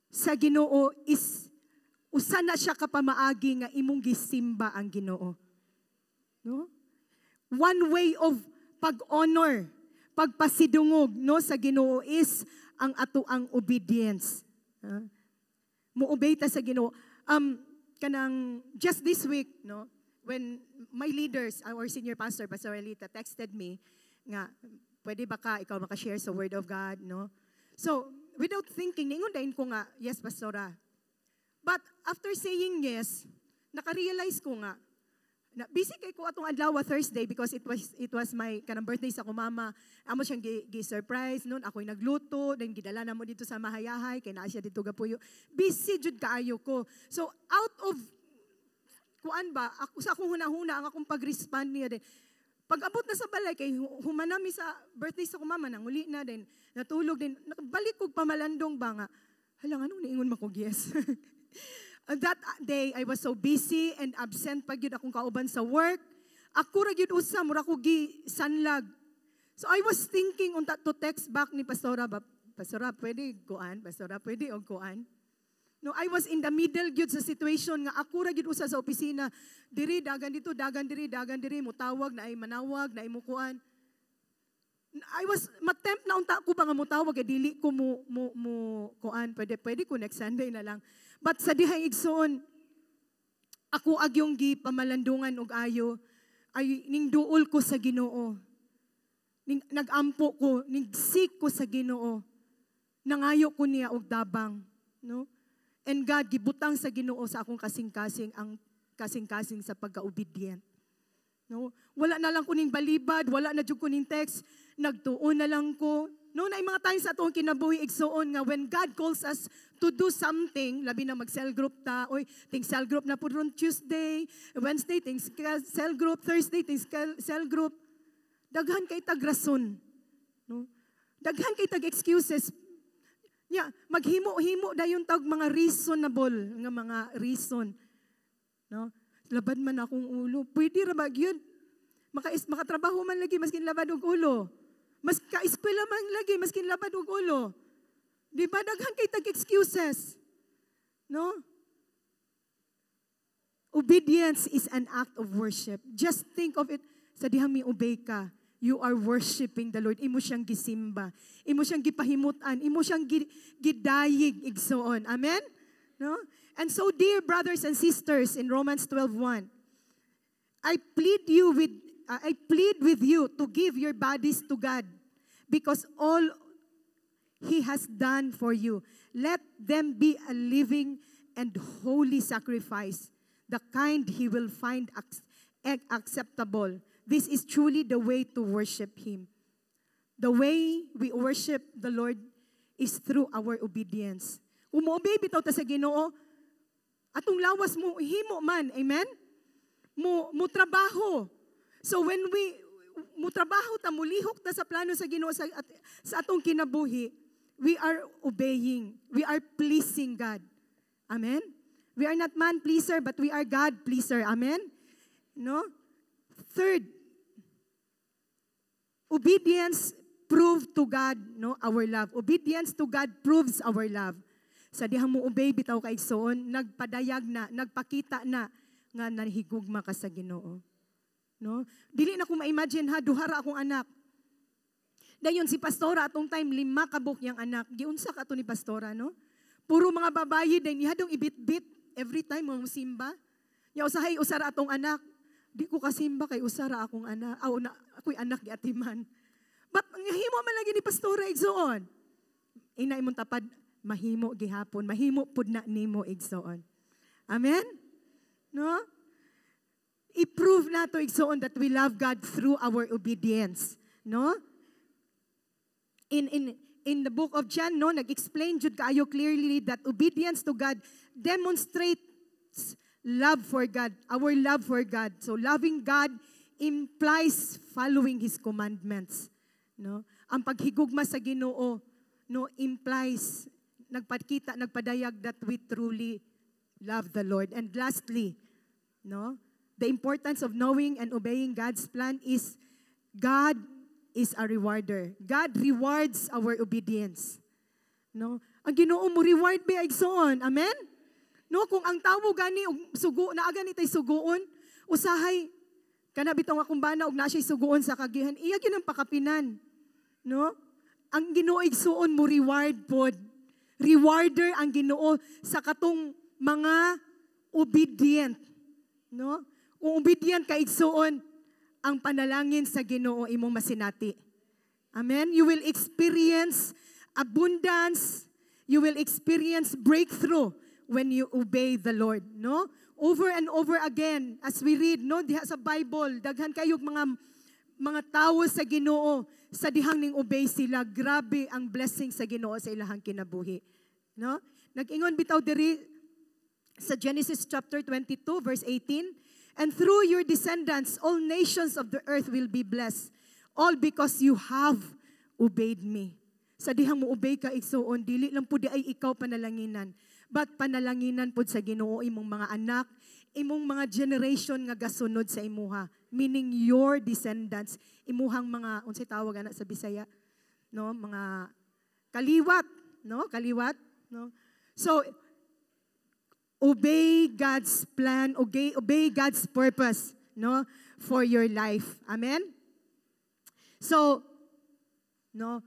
sa Ginoo is usa na siya kapamaagi nga imong gisimba ang Ginoo. No? One way of pag-honor, pagpasidungog, no, sa Ginoo is ang atoang obedience. Mo-obey ta sa Ginoo. Kanang just this week, no, when my leaders, our senior pastor, Pastor Elita, texted me nga, pwede ba ka, ikaw makashare sa Word of God, no? So, without thinking, ningon dahin ko nga, yes, Pastora. But after saying yes, naka-realize ko nga, na busy kay ko atong adlaw Thursday because it was my kanang birthday sa ko mama. Amo siyang gi-surprise noon, ako'y nagluto, then gidala na mo dito sa Mahayahay, kay naa siya dito gapuyo. Busy jud kaayo ko. So out of kuan ba, ako sa akong hunahuna ang akong pag-respond niya din. Pag-abot na sa balay kay humanami sa birthday sa ko mama, nanguli na din, natulog din, balik kog pamalandong ba nga. Hala ano niingon makog yes. That day, I was so busy and absent pag yun akong kauban sa work. Ako ra yun usa, mura ko sanlag. So I was thinking to text back ni Pastora, Pastora, pwede kuan? Pastora, pwede o kuan? No, I was in the middle yun sa situation nga ako ra yun usa sa opisina. Diri, dagan dito, dagan diri, mutawag na ay manawag, na ay mukuan. I was matempt na unta ko ba nga mutawag, dili ko mo kuan, pwede ko next Sunday na lang. But sa dihay igsoon, ako agyong pamalandungan og ayo, ay ning duol ko sa Ginoo. Ning nagampo ko, ning seek ko sa Ginoo. Nangayo ko niya og dabang, no? And God gibutang sa Ginoo sa akong kasing-kasing ang kasing-kasing sa pagka-obedient. No? Wala na lang ko ning balibad, wala na jud ko ning text, nagtuon na lang ko. No, na mga times sa atong kinabuhi igsuon nga when God calls us to do something, labi na mag-cell group ta, oy, ting cell group na po ron Tuesday, Wednesday, ting cell group, Thursday, ting cell group. Daghan kay tag rason. No? Daghan kay tag excuses. Yeah, maghimo-himo dayon tag mga reasonable nga mga reason. No? Labad man akong ulo. Pwede ra ba gyud? Makatrabaho man lagi maskin labad og ulo. Mas ka-eskwela man lagi, maskin labad og ulo. Di ba, daghan kay tag-excuses. No? Obedience is an act of worship. Just think of it, sa dihang mi-obey ka, you are worshiping the Lord. Imo siyang gisimba. Imo siyang gipahimutan. Imo siyang gidayig igsoon. Amen? No? And so, dear brothers and sisters, in Romans 12:1, I plead with you to give your bodies to God because all He has done for you. Let them be a living and holy sacrifice, the kind He will find acceptable. This is truly the way to worship Him. The way we worship the Lord is through our obedience. Kung mo-obey bitaw ta sa Ginoo, atong lawas mo himo man, amen? Mo trabaho. So when mo trabaho ta, mulihok ta sa plano sa Ginoo sa atong kinabuhi, we are obeying. We are pleasing God. Amen? We are not man pleaser, but we are God pleaser. Amen? No? Third, obedience proves to God, no, our love. Obedience to God proves our love. Sa dihang mo obey bitaw kay igsoon, nagpadayag na, nagpakita na nga nahigugma ka sa Ginoo. No? Dili na ko ma-imagine ha, duhara akong anak. Dayon si pastora atong time 5 kabuk yang anak. Giunsa ka to ni pastora, no? Puro mga babayi din ihadong ibit-bit every time mo simba. Ya usahay usara atong anak. Di ko kasimba kay usara akong anak. Ako'y anak giatiman. But himo man lagi ni pastora igsoon. Ina imong tapad mahimo gihapon, mahimo pud na nimo igsoon. Amen? No? I-prove nato igsoon that we love God through our obedience, no? In the book of John, no, nag-explain jud kaayo clearly that obedience to God demonstrates love for God, our love for God. So loving God implies following His commandments. No? Ang paghigugma sa Ginoo, no, implies nagpadayag that we truly love the Lord. And lastly, no, the importance of knowing and obeying God's plan is God is a rewarder. God rewards our obedience. No? Ang Ginoo mo reward ba igsoon? Amen? No, kung ang tawo gani og sugo na aga ni tay sugoon, usahay kana bitaw akong bana og na siya sugoon sa kagihan, iya gyud ang pakapinan. No? Ang Ginoo igsuon mo reward pod. Rewarder ang Ginoo sa katong mga obedient. No? Kung obedient ka igsuon, ang panalangin sa Ginoo imong masinati. Amen? You will experience abundance. You will experience breakthrough when you obey the Lord. No? Over and over again, as we read, no, diha sa Bible, daghan kayog mga tao sa Ginoo, sa dihang ning obey sila, grabe ang blessing sa Ginoo sa ilahang kinabuhi. No? Nag-ingon bitaw diri sa Genesis chapter 22 verse 18, and through your descendants all nations of the earth will be blessed, all because you have obeyed me. Sa dihang mo obey ka igsoon, dili lang pud ay ikaw panalanginan, but panalanginan pud sa Ginoo imong mga anak, imong mga generation nga gasunod sa imuha, meaning your descendants, imuhang mga unsay tawag ana sa Bisaya, no, mga kaliwat, no, kaliwat, no. So obey God's plan, obey God's purpose, no, for your life. Amen. So, no,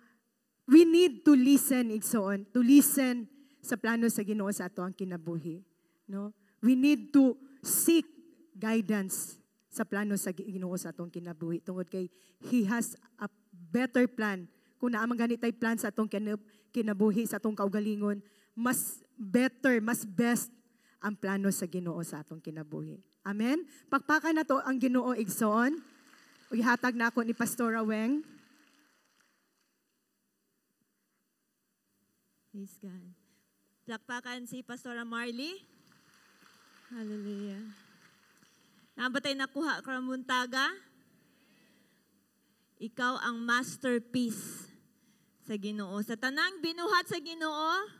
we need to listen igsoon, to listen sa plano sa Ginoo sa ato ang kinabuhi, no. We need to seek guidance sa plano sa Ginoo sa atong kinabuhi tungod kay He has a better plan. Kung naamang ganitay plan sa atong kinabuhi, sa atong kaugalingon, mas better, mas best ang plano sa Ginoo sa atong kinabuhi. Amen? Pakpakan na to ang Ginoo igsoon. Ihatag na ako ni Pastora Weng. Praise God. Plakpakan si Pastora Marley. Hallelujah. Nabatay nakuha ka muntaga. Ikaw ang masterpiece sa Ginoo. Sa tanang binuhat sa Ginoo,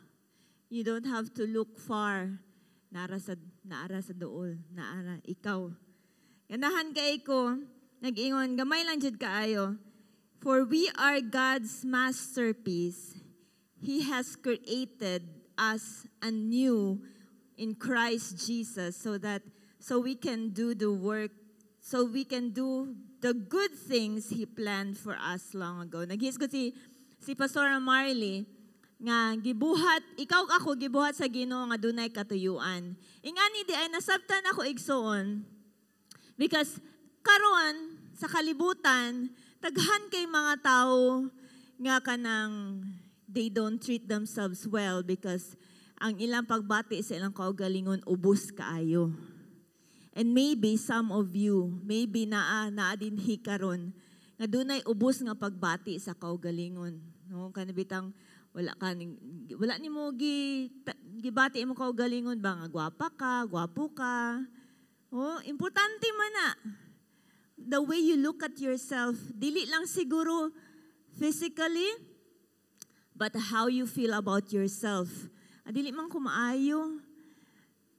you don't have to look far. Naara sa dool, naara ikaw. Ganahan kay ko, nag-ingon, gamay lang jud kaayo. For we are God's masterpiece. He has created us anew in Christ Jesus so we can do the work, so we can do the good things He planned for us long ago. Naghis ko si Pastora Marley, nga gibuhat, ikaw ako gibuhat sa Ginoo nga dunay katuyuan. Ingani di ay nasabtan ako igsoon because karon sa kalibutan taghan kay mga tao nga kanang they don't treat themselves well because ang ilang pagbati sa ilang kaugalingon ubos kaayo. And maybe some of you, maybe naadinhi karon nga dunay ubos nga pagbati sa kaugalingon. No, kanibitang wala ni mo gibati mo kaugalingon ba nga gwapa ka, gwapo ka. Oh, importante man na. The way you look at yourself, dili lang siguro physically, but how you feel about yourself. Dili man ko maayo.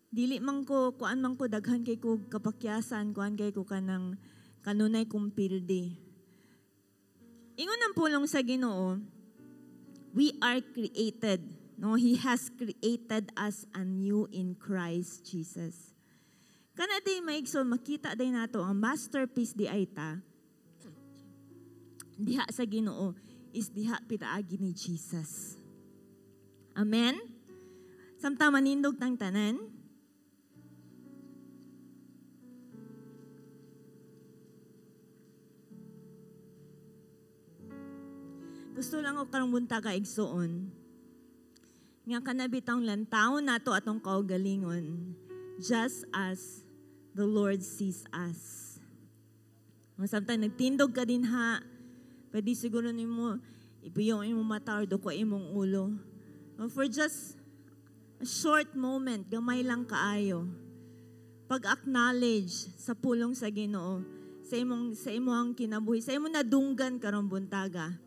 Dili man ko, kuan man ko, daghan kay ko kapakyasan, kuan kay ko kanunay kong pildi. Ingon ang pulong sa Ginoo, we are created. No, He has created us anew in Christ Jesus. Kana day maigsoon, makita day nato ang masterpiece di ayta. Diha sa Ginoo is diha pitaagi ni Jesus. Amen? Samtang manindog tang tanan. Gusto lang ako karong buntaga igsuon. Nga kanabitang lantaw nato atong kaugalingon, just as the Lord sees us. Samtang nagtindog ka din ha, pwede siguro nimo ipiyong imong mata or duko imong ulo. For just a short moment, gamay lang kaayo. Pag-acknowledge sa pulong sa Ginoo, sa imong kinabuhi, sa imong nadunggan karong buntaga.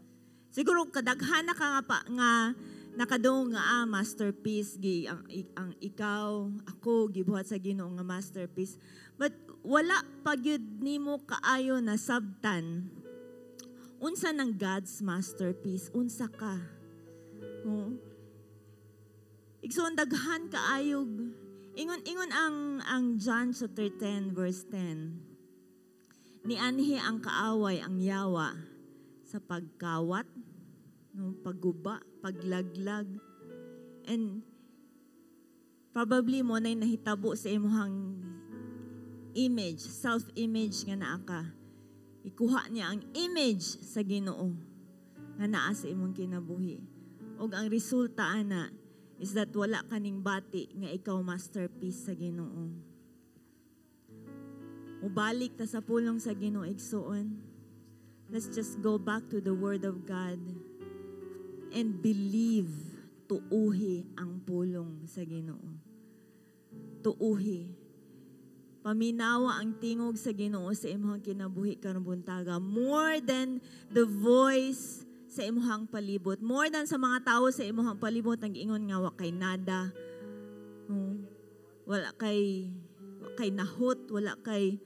Siguro kadaghan na ka nga nakadong nga masterpiece ang ikaw, ako gibuhat sa Ginoo nga masterpiece. But wala pagyud nimo kaayo na sabtan. Unsa nang God's masterpiece? Unsa ka? Oh. Igsoon daghan kaayog. Ingon ang John chapter 10 verse 10. Nianhi ang kaaway ang yawa sa pagkawat, no, pagguba, paglaglag. And probably mo na nahitabo sa imuhang image, self-image nga naa ka. Ikuha niya ang image sa Ginoo nga naa sa imong kinabuhi. Og ang resulta ana is that wala kaning bati nga ikaw masterpiece sa Ginoo. Ubalik ta sa pulong sa Ginoo igsuon. Let's just go back to the Word of God and believe, tuuhi ang pulong sa Ginoo. Tuuhi. Paminawa ang tingog sa Ginoo sa imong kinabuhi karong buntaga. More than the voice sa imong palibot. More than sa mga tao sa imong palibot ang ingon nga wa kay nada. Wala kay nahot, wala kay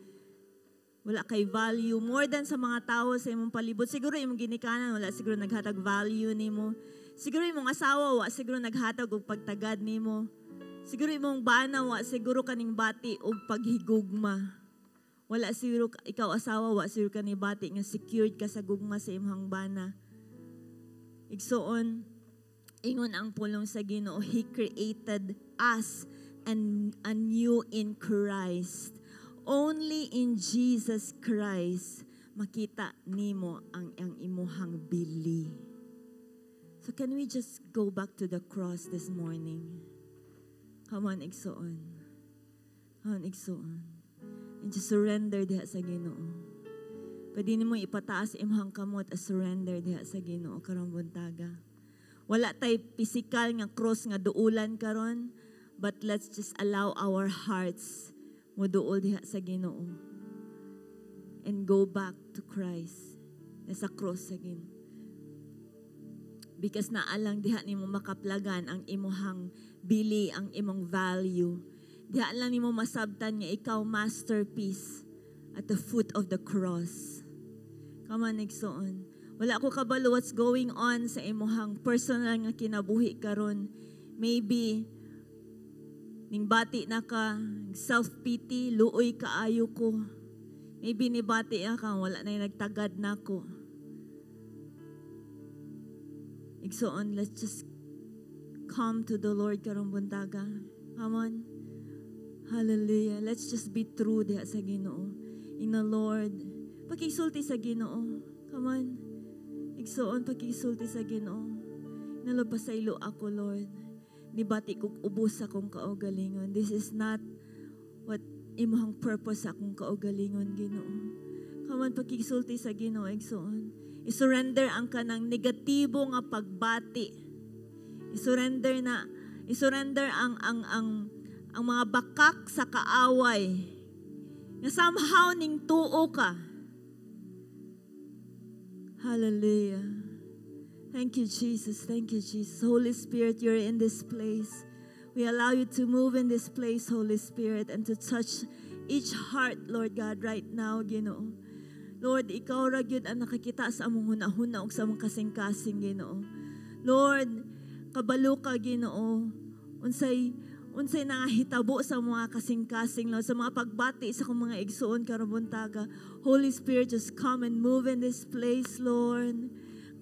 value. More than sa mga tao sa imong palibot. Siguro imong ginikanan, wala siguro naghatag value nimo. Siguro imong asawa, wala siguro naghatag og pagtagad nimo. Siguro imong bana, wala siguro kaning bati og paghigugma. Wala siguro ikaw asawa, wala siguro kaning bati nga secured ka sa gugma sa imong bana. Igsoon, ingon ang pulong sa Ginoo, He created us anew in Christ. Only in Jesus Christ makita nimo ang imuhang bili. So can we just go back to the cross this morning? Come on, igsoon. Come on, igsoon. And just surrender diha sa Ginoo. Pwede nimo ipataas imong kamot as surrender diha sa Ginoo karong buntaga. Wala tay physical nga cross nga duulan karon, but let's just allow our hearts muduol diha sa Ginoo and go back to Christ sa cross sa Ginoo. Because naalang diha nimo makaplagan ang imuhang bili, ang imong value. Diha lang nimo masabtan nga ikaw masterpiece at the foot of the cross. Come on, igsoon. Wala ko kabalo what's going on sa imuhang personal nga kinabuhi karon. Maybe ning bati na ka, self-pity, luoy kaayo ko. Maybe ni bati na ka, wala na nagtagad na ko. Igsoon, let's just come to the Lord karong buntaga. Come on. Hallelujah. Let's just be true diha sa Ginoo. In the Lord. Pakisulti sa Ginoo. Come on. Igsoon, pakisulti sa Ginoo. Nalapasaylo ako, Lord. Nibati kong ubos akong kaugalingon. This is not what imong purpose akong kaugalingon, Ginoo. Kaman pakisulti sa Ginoo, igsoon. I-surrender ang kanang negatibo nga pagbati. I-surrender ang mga bakak sa kaaway. Na somehow ning tuo ka. Hallelujah. Thank you, Jesus. Thank you, Jesus. Holy Spirit, you're in this place. We allow you to move in this place, Holy Spirit, and to touch each heart, Lord God, right now, Ginoo. Lord, ikaw ra gyud ang nakakita sa among hunahuna ug sa among kasing-kasing, Ginoo. Lord, kabalo ka, Ginoo. Unsay nangahitabo sa mga kasing-kasing, Lord, sa mga pagbati sa akong mga igsuon karong buntaga. Holy Spirit, just come and move in this place, Lord.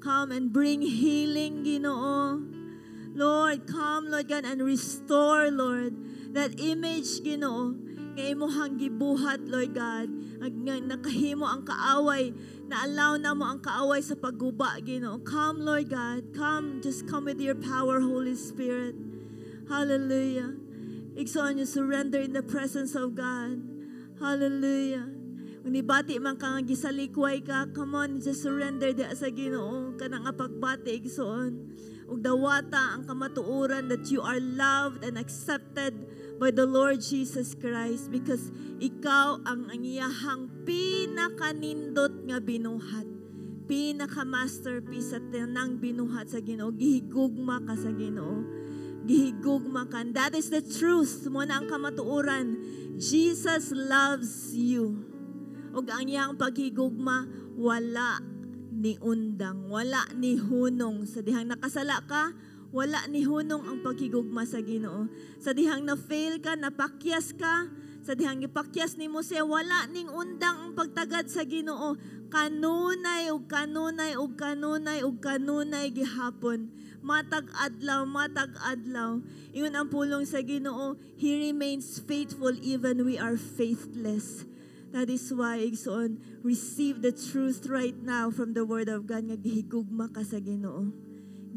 Come and bring healing, Ginoo. Lord, come, Lord God, and restore, Lord, that image, Ginoo, nga imuhang gibuhat, Lord God, nga nakahimo ang kaaway, na-allow na mo ang kaaway sa pagguba, Ginoo. Come, Lord God, come, just come with your power, Holy Spirit. Hallelujah. Igsoon you surrender in the presence of God. Hallelujah. Kung nibati man kang gisalikway ka, come on, just surrender di sa Ginoo kanang pagbati igsoon. Ug dawata ang kamatuoran that you are loved and accepted by the Lord Jesus Christ because ikaw ang iyahang pinakanindot nga binuhat. Pinaka-masterpiece sa tanang binuhat sa Ginoo. Gihigugma ka sa Ginoo. Gihigugma ka. That is the truth. Muna ang kamatuoran. Jesus loves you. Ug ang iyang paghigugma, wala ni undang, wala ni hunong. Sa dihang nakasala ka, wala ni hunong ang paghigugma sa Ginoo. Sa dihang na-fail ka, napakyas ka, sa dihang ipakyas ni Mose, wala ning undang ang pagtagad sa Ginoo. Kanunay ug kanunay ug kanunay ug kanunay gihapon. Matag adlaw, matag adlaw. Iyon ang pulong sa Ginoo. He remains faithful even we are faithless. That is why, igsoon, receive the truth right now from the Word of God nga gihigugma ka sa Ginoo.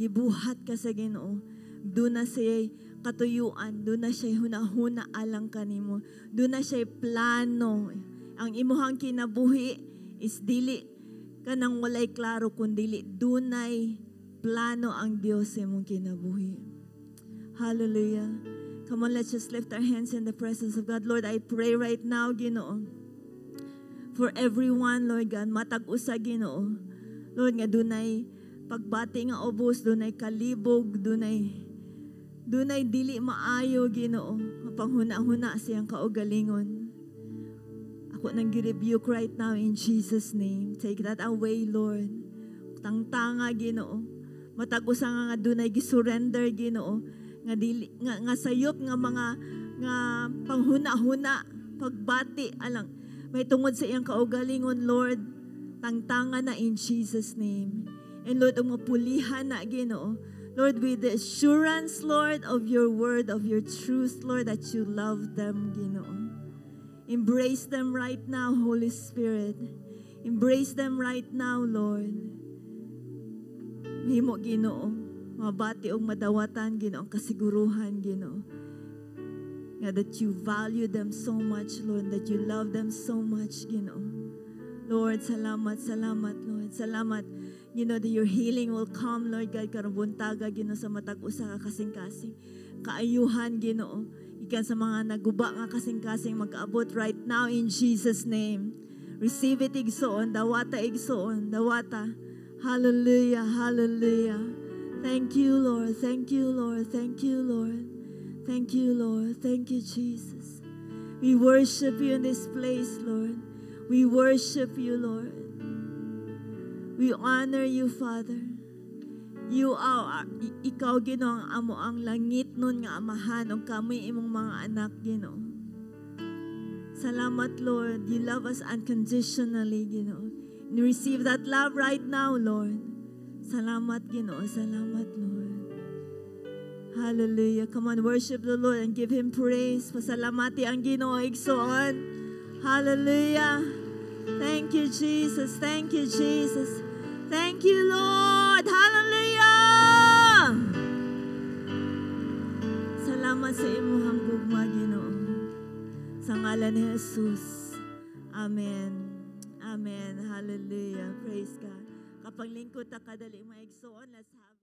Gibuhat ka sa Ginoo. Doon na siya katuyuan. Doon na siya hunahuna alang kanimo. Doon na siya plano. Ang imuhang kinabuhi is dili ka nang walay klaro kundili. Doon na'y plano ang Diyos sa imong kinabuhi. Hallelujah. Come on, let's just lift our hands in the presence of God. Lord, I pray right now, Ginoo, for everyone, Lord God, matag-usa, Ginoo. Lord, nga dunay pagbati nga ubos, dunay kalibog, dunay dili maayo, Ginoo. Mapanghuna-huna siyang kaugalingon. Ako nang gi-rebuke right now in Jesus' name. Take that away, Lord. Tangtanga, Ginoo. Matag-usa nga dunay gisurrender, Ginoo. Nga sayop nga mga nga panghuna-huna, pagbati alang may tungod sa iyang kaugalingon, Lord, tangtanga na in Jesus' name. And Lord, ang mapulihan na, Ginoo, Lord, with the assurance, Lord, of your word, of your truth, Lord, that you love them, Ginoo. Embrace them right now, Holy Spirit. Embrace them right now, Lord. Mahimo, Ginoo, mabati og madawatan, Ginoo, ang kasiguruhan, Ginoo. Yeah, that you value them so much, Lord, that you love them so much, Ginoo. Lord, salamat, salamat, Lord. Salamat, Ginoo, that your healing will come, Lord God, karong buntaga, Ginoo, sa matag-usa ka kasing-kasing. Kaayuhan, Ginoo, ikan sa mga naguba nga kasing-kasing mag-abot right now in Jesus' name. Receive it, igsoon, dawata, igsoon, dawata. Hallelujah, hallelujah. Thank you, Lord, thank you, Lord, thank you, Lord. Thank you, Lord. Thank you, Jesus. We worship you in this place, Lord. We worship you, Lord. We honor you, Father. You are, ikaw, Ginoo, ang amo ang langit nun nga amahan o kami imong mga anak, Ginoo. Salamat, Lord. You love us unconditionally, Ginoo. And receive that love right now, Lord. Salamat, Ginoo. Salamat, Lord. Hallelujah. Come on, worship the Lord and give Him praise. Pasalamati ang Ginoo, igsoon. Hallelujah. Thank you, Jesus. Thank you, Jesus. Thank you, Lord. Hallelujah. ngalan ni Jesus. Amen. Amen. Hallelujah. Praise God. Kapag lingkod ta kadali maigsoon, let's have